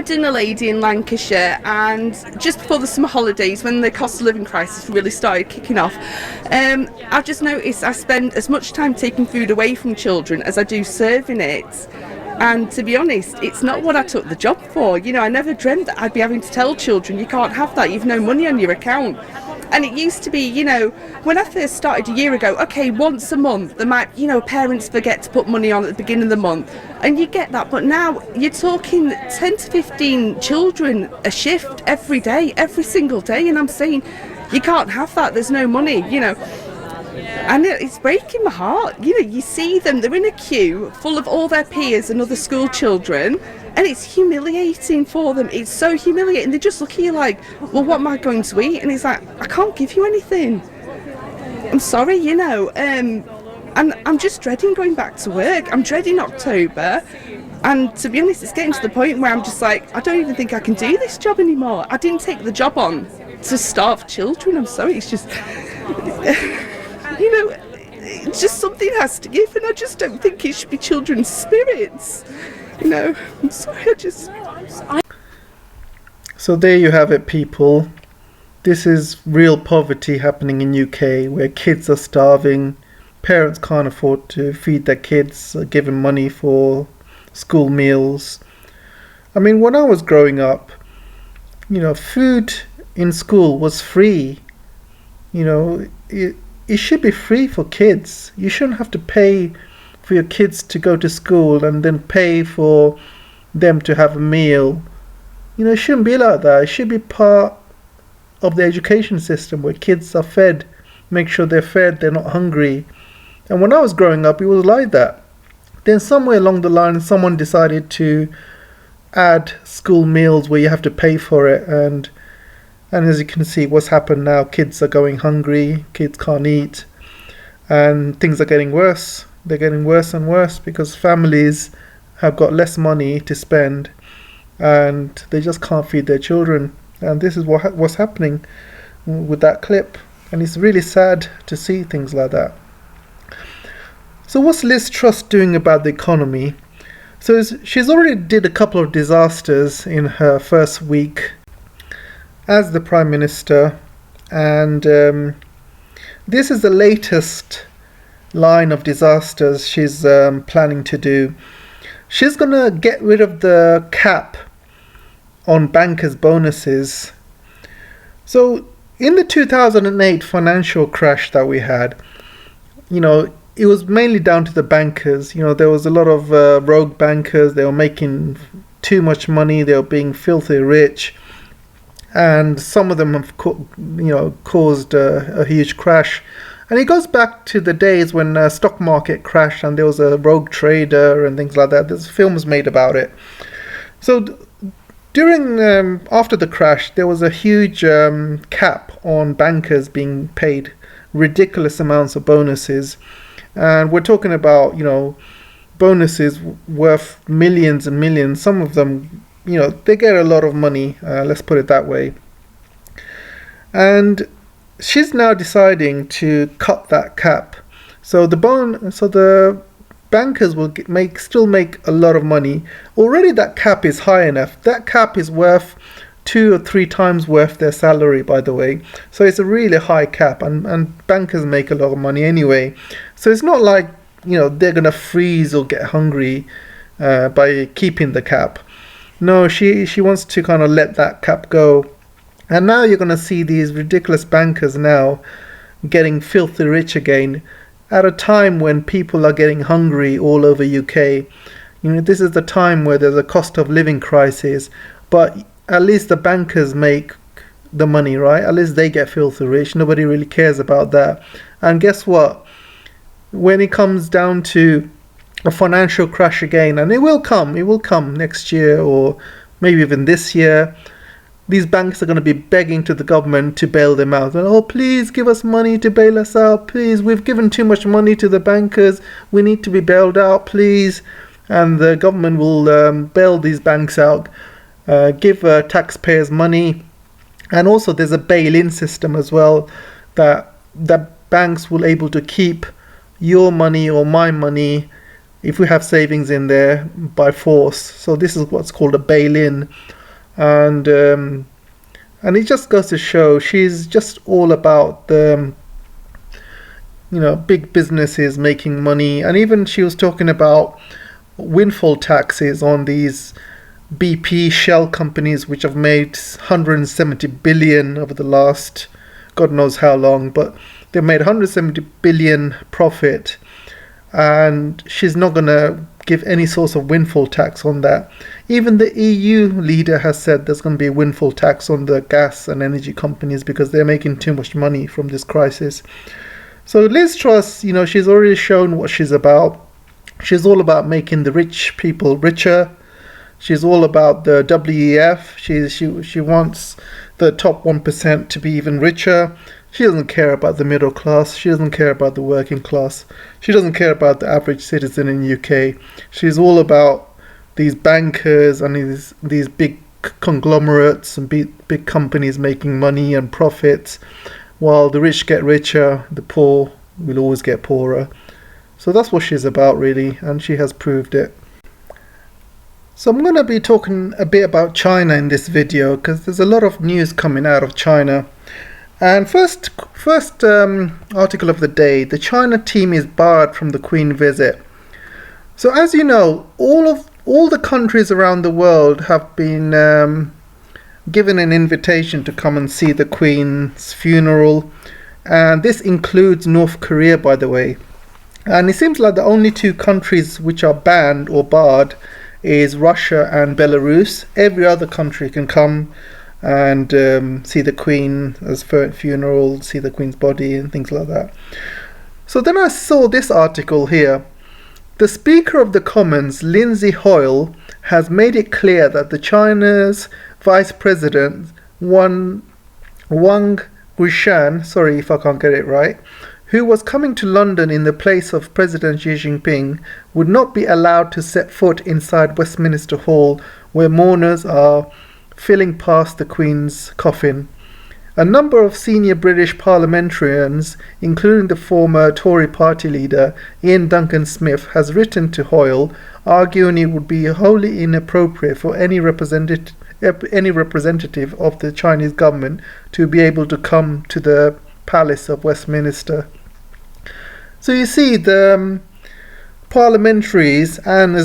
dating a lady in Lancashire, and just before the summer holidays, when the cost of living crisis really started kicking off, I've just noticed I spend as much time taking food away from children as I do serving it. And to be honest, it's not what I took the job for. You know, I never dreamt that I'd be having to tell children, you can't have that, you've no money on your account. And it used to be, you know, when I first started a year ago, okay, once a month, there might, you know, parents forget to put money on at the beginning of the month, and you get that. But now you're talking 10 to 15 children a shift every day, every single day, and I'm saying, you can't have that, there's no money, you know. And it's breaking my heart. You know, you see them, they're in a queue full of all their peers and other school children, and it's humiliating for them. It's so humiliating. They just look at you like, well, what am I going to eat? And it's like, I can't give you anything. I'm sorry, you know. And I'm just dreading going back to work. I'm dreading October. And to be honest, it's getting to the point where I'm just like, I don't even think I can do this job anymore. I didn't take the job on to starve children. I'm sorry, it's just... You know, it's just something has to give, and I just don't think it should be children's spirits. You know, I'm sorry, So there you have it, people. This is real poverty happening in UK, where kids are starving, parents can't afford to feed their kids, give them money for school meals. I mean, when I was growing up, you know, food in school was free. You know, it should be free for kids. You shouldn't have to pay for your kids to go to school and then pay for them to have a meal. You know, it shouldn't be like that. It should be part of the education system where kids are fed, make sure they're fed, they're not hungry. And when I was growing up, it was like that. Then somewhere along the line, someone decided to add school meals where you have to pay for it, and as you can see, what's happened now, kids are going hungry, kids can't eat, and things are getting worse. They're getting worse and worse because families have got less money to spend and they just can't feed their children. And this is what's happening with that clip. And it's really sad to see things like that. So what's Liz Truss doing about the economy? So she's already did a couple of disasters in her first week as the Prime Minister, and this is the latest line of disasters she's planning to do. She's going to get rid of the cap on bankers' bonuses. So in the 2008 financial crash that we had, you know, it was mainly down to the bankers. You know, there was a lot of rogue bankers. They were making too much money. They were being filthy rich. And some of them have caused a huge crash. And it goes back to the days when the stock market crashed and there was a rogue trader and things like that. There's films made about it. So after the crash, there was a huge cap on bankers being paid ridiculous amounts of bonuses. And we're talking about, you know, bonuses worth millions and millions. Some of them, you know, they get a lot of money, let's put it that way. And she's now deciding to cut that cap. So the bankers will still make a lot of money. Already that cap is high enough. That cap is worth 2 or 3 times worth their salary, by the way. So it's a really high cap, and bankers make a lot of money anyway. So it's not like, you know, they're gonna freeze or get hungry by keeping the cap. No, she wants to kind of let that cap go. And now you're going to see these ridiculous bankers now getting filthy rich again at a time when people are getting hungry all over UK. You know, this is the time where there's a cost of living crisis, but at least the bankers make the money, right? At least they get filthy rich. Nobody really cares about that. And guess what? When it comes down to a financial crash again, and it will come next year or maybe even this year, these banks are going to be begging to the government to bail them out. And, oh, please give us money to bail us out, please, we've given too much money to the bankers, we need to be bailed out, please. And the government will bail these banks out, give taxpayers money. And also there's a bail-in system as well, that banks will able to keep your money or my money if we have savings in there by force. So this is what's called a bail-in. And it just goes to show she's just all about the big businesses making money. And even she was talking about windfall taxes on these BP Shell companies, which have made 170 billion over the last God knows how long, but they've made 170 billion profit, and she's not going to give any sort of windfall tax on that. Even the EU leader has said there's going to be a windfall tax on the gas and energy companies because they're making too much money from this crisis. So Liz Truss, she's already shown what she's about. She's all about making the rich people richer. She's all about the WEF. She wants the top 1% to be even richer. She doesn't care about the middle class. She doesn't care about the working class. She doesn't care about the average citizen in the UK. She's all about these bankers and these big conglomerates and big companies making money and profits, while the rich get richer, the poor will always get poorer. So that's what she's about, really, and she has proved it. So I'm going to be talking a bit about China in this video because there's a lot of news coming out of China. And first article of the day: the China team is barred from the Queen visit. So as you know, all the countries around the world have been given an invitation to come and see the Queen's funeral, and this includes North Korea, by the way. And it seems like the only two countries which are banned or barred is Russia and Belarus. Every other country can come and see the Queen's funeral, see the Queen's body and things like that. So then I saw this article here. The Speaker of the Commons, Lindsay Hoyle, has made it clear that the China's Vice President Wang Guishan, sorry if I can't get it right, who was coming to London in the place of President Xi Jinping, would not be allowed to set foot inside Westminster Hall, where mourners are filing past the Queen's coffin. A number of senior British parliamentarians, including the former Tory party leader Ian Duncan Smith, has written to Hoyle, arguing it would be wholly inappropriate for any representative of the Chinese government to be able to come to the Palace of Westminster. So you see, the parliamentaries and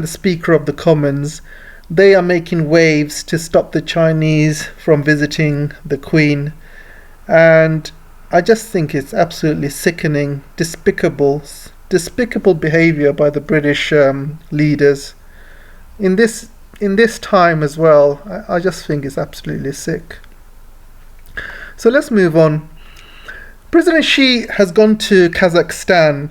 the Speaker of the Commons, they are making waves to stop the Chinese from visiting the Queen, and I just think it's absolutely sickening, despicable behaviour by the British leaders in this time as well. I just think it's absolutely sick. So let's move on. President Xi has gone to Kazakhstan,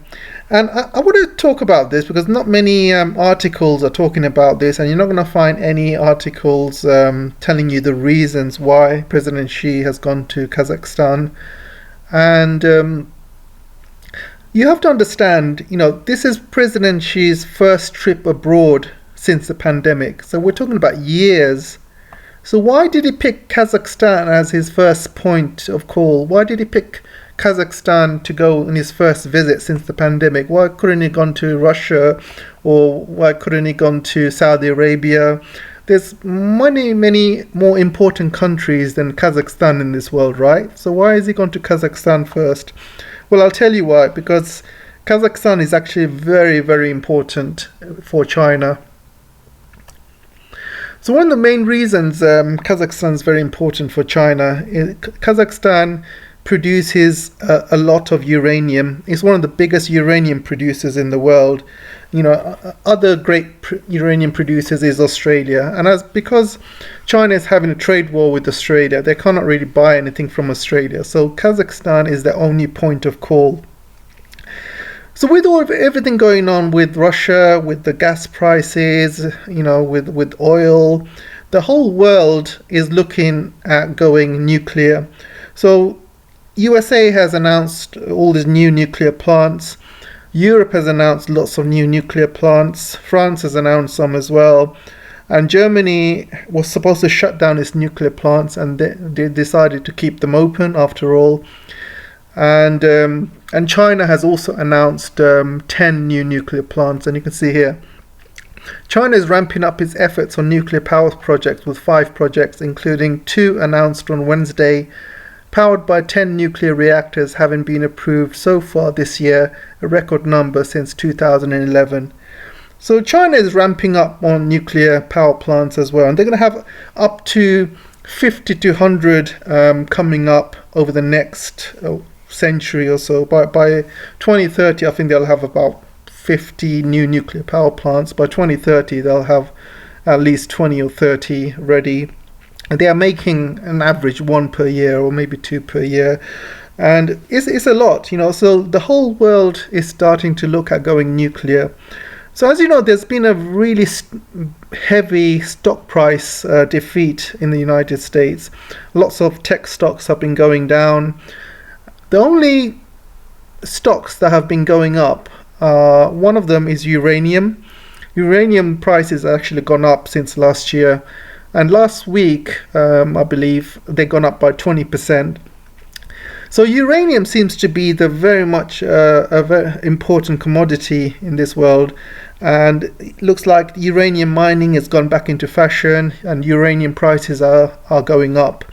and I want to talk about this because not many articles are talking about this, and you're not going to find any articles telling you the reasons why President Xi has gone to Kazakhstan. And you have to understand, this is President Xi's first trip abroad since the pandemic, so we're talking about years. So why did he pick Kazakhstan as his first point of call? Why did he pick Kazakhstan to go on his first visit since the pandemic? Why couldn't he gone to Russia, or why couldn't he gone to Saudi Arabia? There's many more important countries than Kazakhstan in this world, right? So why has he gone to Kazakhstan first? Well, I'll tell you why. Because Kazakhstan is actually very, very important for China. So one of the main reasons Kazakhstan is very important for China is Kazakhstan produces a lot of uranium. It's one of the biggest uranium producers in the world. Other great uranium producers is Australia, and because China is having a trade war with Australia, they cannot really buy anything from Australia. So Kazakhstan is the only point of call. So with everything going on with Russia, with the gas prices, with oil, the whole world is looking at going nuclear. So USA has announced all these new nuclear plants. Europe has announced lots of new nuclear plants. France has announced some as well. And Germany was supposed to shut down its nuclear plants, and they decided to keep them open after all. And China has also announced 10 new nuclear plants, and you can see here China is ramping up its efforts on nuclear power projects with 5 projects, including 2 announced on Wednesday, powered by 10 nuclear reactors having been approved so far this year, a record number since 2011. So China is ramping up on nuclear power plants as well, and they're going to have up to 50 to 100 coming up over the next century or so. By 2030, I think they'll have about 50 new nuclear power plants. By 2030, they'll have at least 20 or 30 ready. And they are making an average 1 per year or maybe 2 per year. And it's a lot, you know, so the whole world is starting to look at going nuclear. So as you know, there's been a really heavy stock price defeat in the United States. Lots of tech stocks have been going down. The only stocks that have been going up, one of them is uranium. Uranium prices have actually gone up since last year. And last week, I believe, they've gone up by 20%. So uranium seems to be the very much a very important commodity in this world, and it looks like uranium mining has gone back into fashion, and uranium prices are going up.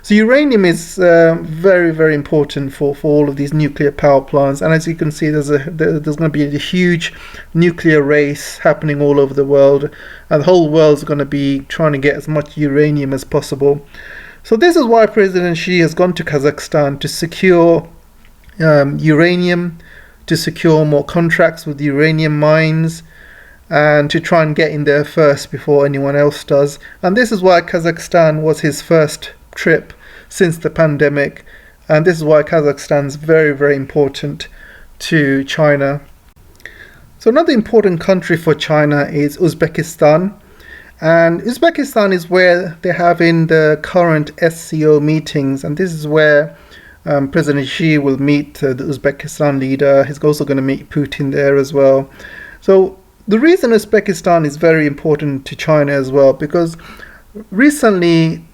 So uranium is very, very important for all of these nuclear power plants, and as you can see, there's going to be a huge nuclear race happening all over the world, and the whole world's going to be trying to get as much uranium as possible. So this is why President Xi has gone to Kazakhstan to secure uranium, to secure more contracts with uranium mines, and to try and get in there first before anyone else does. And this is why Kazakhstan was his first trip since the pandemic, and this is why Kazakhstan is very, very important to China. So another important country for China is Uzbekistan. And Uzbekistan is where they're having the current SCO meetings, and this is where President Xi will meet the Uzbekistan leader. He's also going to meet Putin there as well. So the reason Uzbekistan is very important to China as well, because recently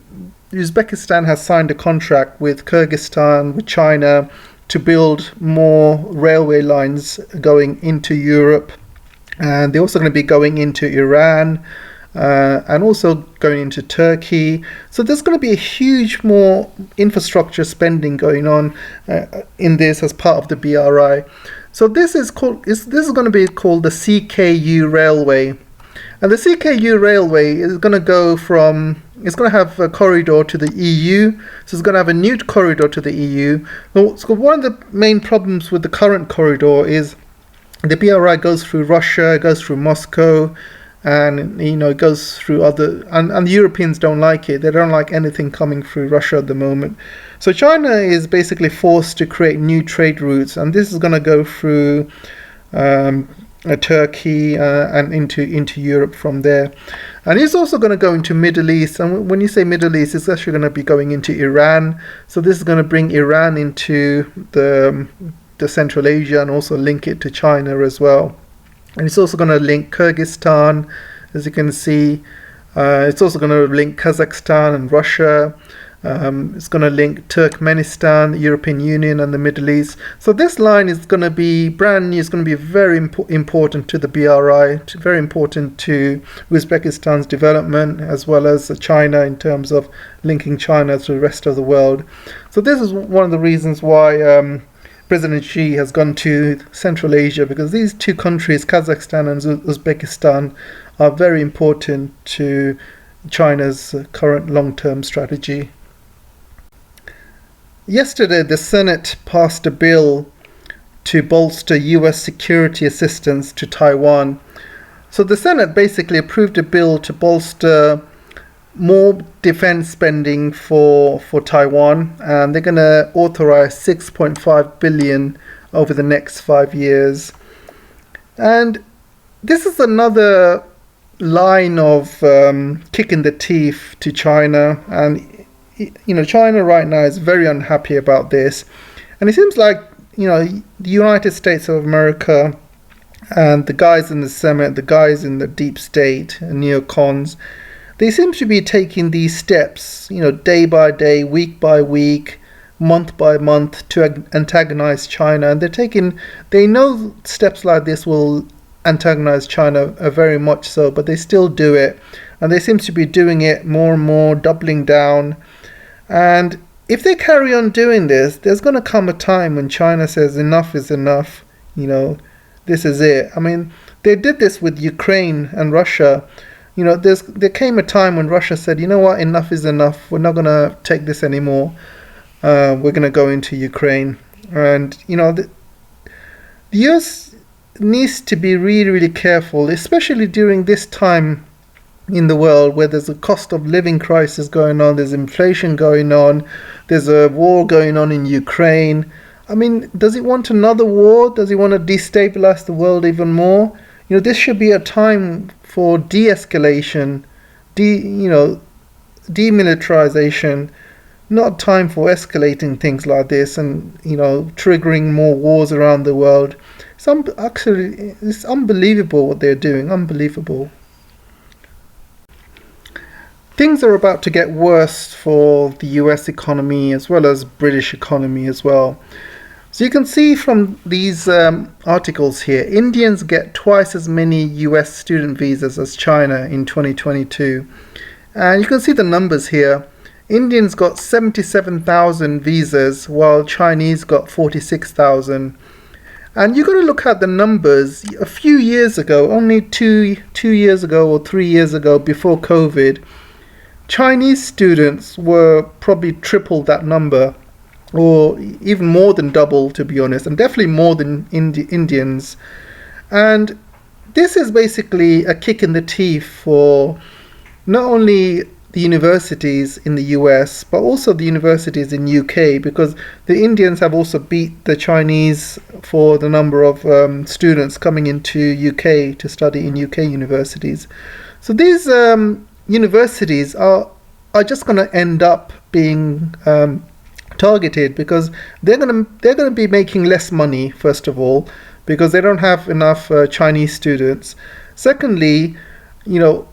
Uzbekistan has signed a contract with Kyrgyzstan, with China, to build more railway lines going into Europe, and they're also going to be going into Iran, and also going into Turkey. So there's going to be a huge more infrastructure spending going on in this as part of the BRI. So this is going to be called the CKU Railway, and the CKU Railway is going to go from, it's going to have a corridor to the EU. So it's going to have a new corridor to the EU. So one of the main problems with the current corridor is the BRI goes through Russia, goes through Moscow, and it goes through other, and the Europeans don't like it. They don't like anything coming through Russia at the moment. So China is basically forced to create new trade routes, and this is going to go through Turkey and into Europe from there. And it's also going to go into Middle East, and when you say Middle East, it's actually going to be going into Iran. So this is going to bring Iran into the Central Asia and also link it to China as well. And it's also going to link Kyrgyzstan, as you can see. It's also going to link Kazakhstan and Russia. It's going to link Turkmenistan, the European Union, and the Middle East. So this line is going to be brand new. It's going to be very important to the BRI, very important to Uzbekistan's development, as well as China in terms of linking China to the rest of the world. So this is one of the reasons why President Xi has gone to Central Asia, because these two countries, Kazakhstan and Uzbekistan, are very important to China's current long-term strategy. Yesterday, the Senate passed a bill to bolster US security assistance to Taiwan. So the Senate basically approved a bill to bolster more defense spending for Taiwan, and they're going to authorize 6.5 billion over the next 5 years. And this is another line of kicking the teeth to China, and China right now is very unhappy about this, and it seems like the United States of America and the guys in the Senate, the guys in the deep state and neocons, they seem to be taking these steps, day by day, week by week, month by month, to antagonize China. And they know steps like this will antagonize China very much so, but they still do it, and they seem to be doing it more and more, doubling down. And if they carry on doing this, there's going to come a time when China says enough is enough. This is it. I mean, they did this with Ukraine and Russia. There came a time when Russia said, you know what, enough is enough. We're not going to take this anymore. We're going to go into Ukraine. And, the US needs to be really, really careful, especially during this time in the world where there's a cost of living crisis going on, there's inflation going on, there's a war going on in Ukraine. I mean, does it want another war? Does it want to destabilize the world even more? This should be a time for de-escalation, demilitarization, not time for escalating things like this and, triggering more wars around the world. It's unbelievable what they're doing, unbelievable. Things are about to get worse for the US economy as well as British economy as well. So you can see from these articles here, Indians get twice as many US student visas as China in 2022. And you can see the numbers here. Indians got 77,000 visas while Chinese got 46,000. And you've got to look at the numbers. A few years ago, only two years ago or 3 years ago before COVID, Chinese students were probably triple that number, or even more than double, to be honest, and definitely more than Indians. And this is basically a kick in the teeth for not only the universities in the US, but also the universities in UK, because the Indians have also beat the Chinese for the number of students coming into UK to study in UK universities. So these universities are just going to end up being targeted because they're going to be making less money, first of all, because they don't have enough Chinese students. Secondly,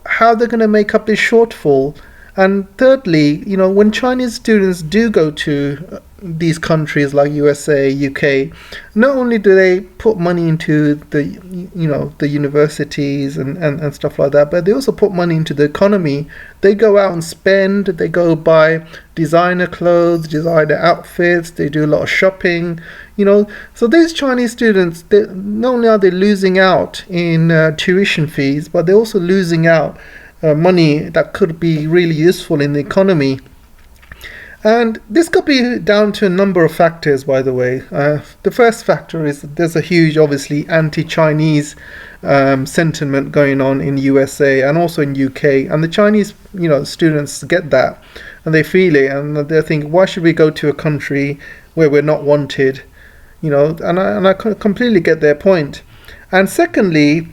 how they're going to make up this shortfall. And thirdly, when Chinese students do go to these countries like USA, UK, not only do they put money into the universities and stuff like that, but they also put money into the economy. They go out and spend, they go buy designer clothes, designer outfits, they do a lot of shopping, So these Chinese students, not only are they losing out in tuition fees, but they're also losing out money that could be really useful in the economy. And this could be down to a number of factors, by the way. The first factor is that there's a huge, obviously, anti-Chinese sentiment going on in USA and also in UK. And the Chinese, students get that and they feel it, and they think, why should we go to a country where we're not wanted? And I completely get their point. And secondly,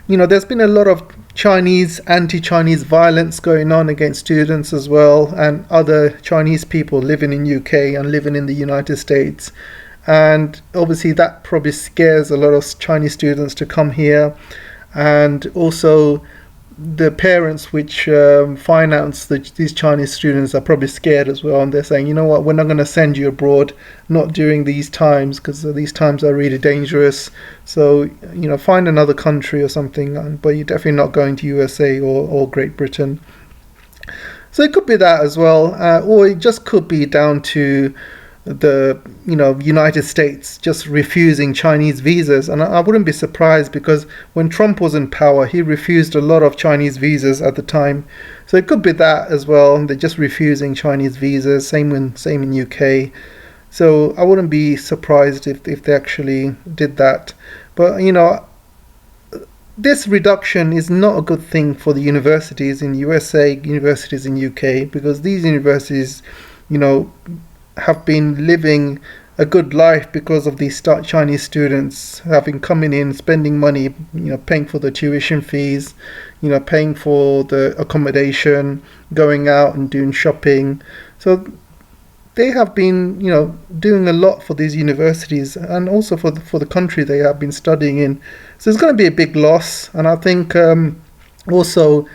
there's been a lot of anti-Chinese violence going on against students as well, and other Chinese people living in UK and living in the United States. And obviously that probably scares a lot of Chinese students to come here. And also the parents which finance these Chinese students are probably scared as well, and they're saying, you know what, we're not going to send you abroad, not during these times, because these times are really dangerous. So find another country or something, but you're definitely not going to USA or Great Britain. So it could be that as well, or it just could be down to the United States just refusing Chinese visas. And I wouldn't be surprised, because when Trump was in power, he refused a lot of Chinese visas at the time. So it could be that as well. They're just refusing Chinese visas. Same in UK. So I wouldn't be surprised if they actually did that. But this reduction is not a good thing for the universities in USA, universities in UK, because these universities, have been living a good life because of these Chinese students having coming in, spending money, paying for the tuition fees, paying for the accommodation, going out and doing shopping. So they have been, doing a lot for these universities and also for the country they have been studying in. So it's going to be a big loss. And I think also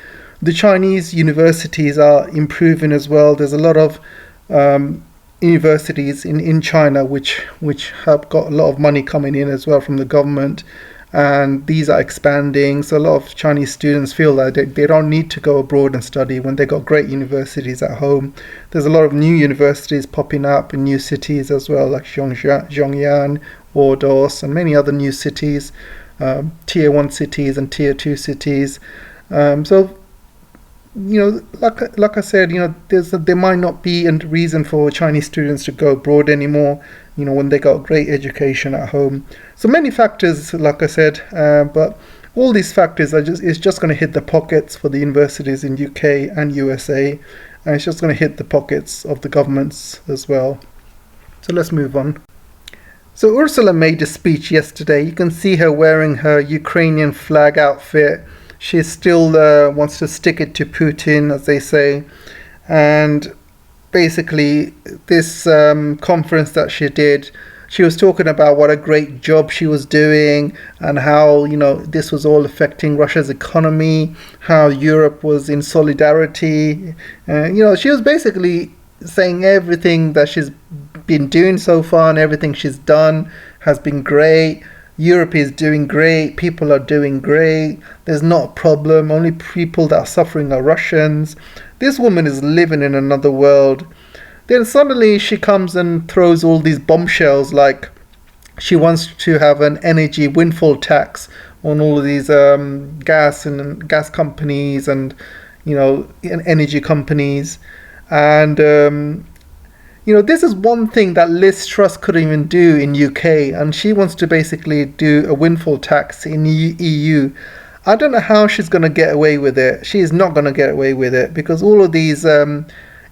the Chinese universities are improving as well. There's a lot of universities in China which have got a lot of money coming in as well from the government, and these are expanding. So a lot of Chinese students feel that they don't need to go abroad and study when they got great universities at home. There's a lot of new universities popping up in new cities as well, like Zhongyan, Ordos, and many other new cities, tier 1 cities and tier 2 cities. So, like I said, there might not be a reason for Chinese students to go abroad anymore, when they got great education at home. So many factors, like I said, but all these factors is just going to hit the pockets for the universities in UK and USA, and it's just going to hit the pockets of the governments as well. So let's move on. So Ursula made a speech yesterday. You can see her wearing her Ukrainian flag outfit. She still wants to stick it to Putin, as they say. And basically, this conference that she did, she was talking about what a great job she was doing and how, this was all affecting Russia's economy, how Europe was in solidarity. She was basically saying everything that she's been doing so far and everything she's done has been great. Europe is doing great, people are doing great, there's not a problem, only people that are suffering are Russians. This woman is living in another world. Then suddenly she comes and throws all these bombshells, like she wants to have an energy windfall tax on all of these gas companies and energy companies. And this is one thing that Liz Truss couldn't even do in UK, and she wants to basically do a windfall tax in EU. I don't know how she's going to get away with it. She is not going to get away with it, because all of these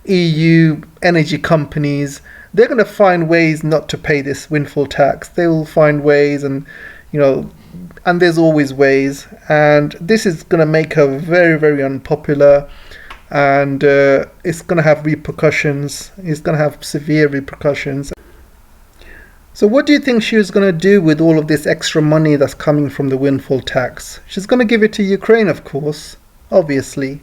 EU energy companies, they're going to find ways not to pay this windfall tax. They will find ways, and and there's always ways, and this is going to make her very, very unpopular. And it's going to have repercussions. It's going to have severe repercussions. So what do you think she was going to do with all of this extra money that's coming from the windfall tax? She's going to give it to Ukraine, of course, obviously.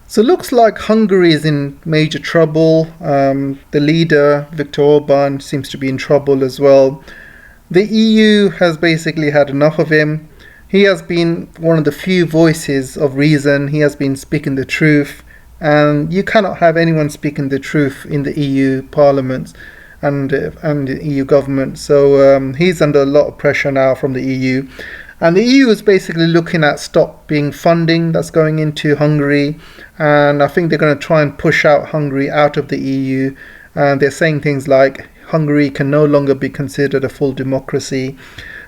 So it looks like Hungary is in major trouble. The leader, Viktor Orban, seems to be in trouble as well. The EU has basically had enough of him. He has been one of the few voices of reason. He has been speaking the truth, and you cannot have anyone speaking the truth in the EU Parliament and the EU government. So he's under a lot of pressure now from the EU, and the EU is basically looking at stopping funding that's going into Hungary, and I think they're going to try and push out Hungary out of the EU. And they're saying things like Hungary can no longer be considered a full democracy.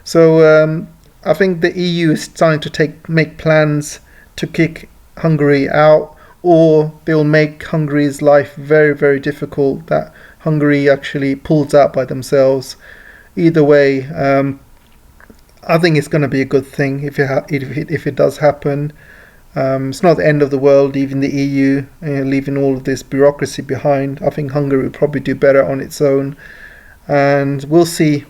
So I think the EU is trying to make plans to kick Hungary out, or they'll make Hungary's life very, very difficult, that Hungary actually pulls out by themselves. Either way, I think it's going to be a good thing if it does happen. It's not the end of the world, even the EU, leaving all of this bureaucracy behind. I think Hungary will probably do better on its own. And we'll see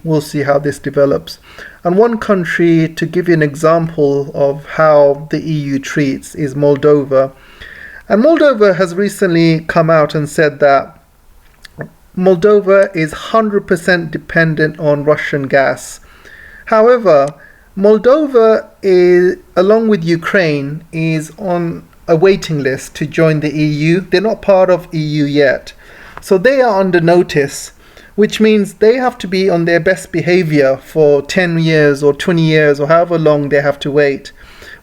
how this develops. And one country, to give you an example of how the EU treats, is Moldova. And Moldova has recently come out and said that Moldova is 100% dependent on Russian gas. However, Moldova, along with Ukraine, is on a waiting list to join the EU. They're not part of EU yet. So they are under notice, which means they have to be on their best behavior for 10 years or 20 years or however long they have to wait,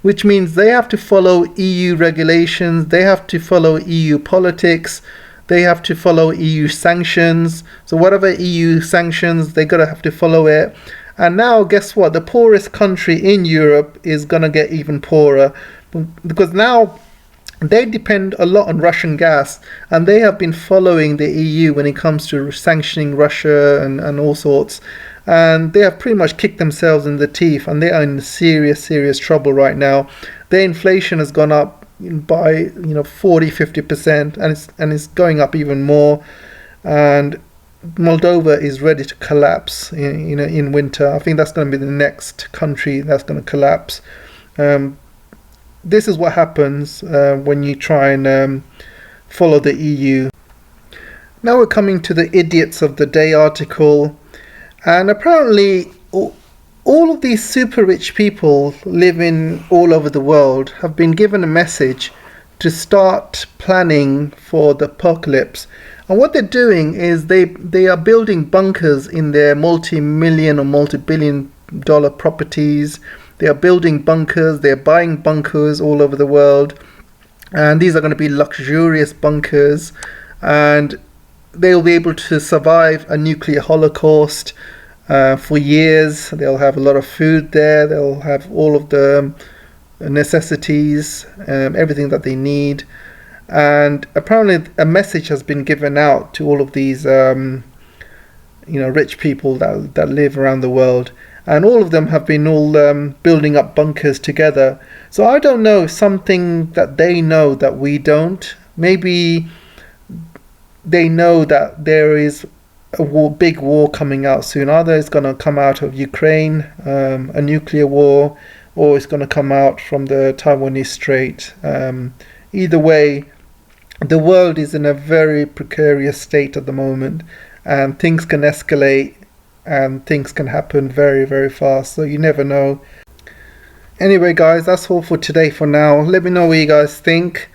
which means they have to follow EU regulations, they have to follow EU politics, they have to follow EU sanctions. So whatever EU sanctions, they're going to have to follow it. And now, guess what? The poorest country in Europe is going to get even poorer, because now they depend a lot on Russian gas, and they have been following the EU when it comes to sanctioning Russia and all sorts. And they have pretty much kicked themselves in the teeth, and they are in serious trouble right now. Their inflation has gone up by 40-50%, and it's going up even more. And Moldova is ready to collapse in winter. I think that's going to be the next country that's going to collapse. This is what happens when you try and follow the EU. Now we're coming to the idiots of the day article, and apparently all of these super rich people living all over the world have been given a message to start planning for the apocalypse. And what they're doing is they are building bunkers in their multi-million or multi-billion dollar properties. They are building bunkers, they're buying bunkers all over the world. And these are going to be luxurious bunkers. And they'll be able to survive a nuclear holocaust for years. They'll have a lot of food there. They'll have all of the necessities, everything that they need. And apparently a message has been given out to all of these rich people that live around the world, and all of them have been all building up bunkers together. So I don't know, something that they know that we don't. Maybe they know that there is a big war coming out soon. Either it's going to come out of Ukraine, a nuclear war, or it's going to come out from the Taiwanese Strait. Either way, the world is in a very precarious state at the moment, and things can escalate and things can happen very, very fast, so you never know. Anyway guys, that's all for today for now. Let me know what you guys think.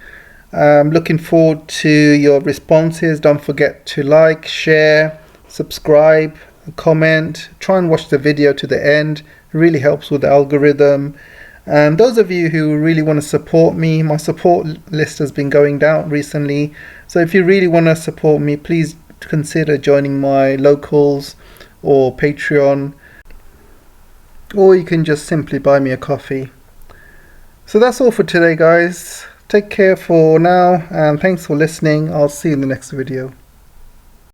Looking forward to your responses. Don't forget to like, share, subscribe, comment. Try and watch the video to the end. It really helps with the algorithm. And those of you who really want to support me, my support list has been going down recently. So if you really want to support me, please consider joining my locals or Patreon. Or you can just simply buy me a coffee. So that's all for today guys. Take care for now, and thanks for listening. I'll see you in the next video.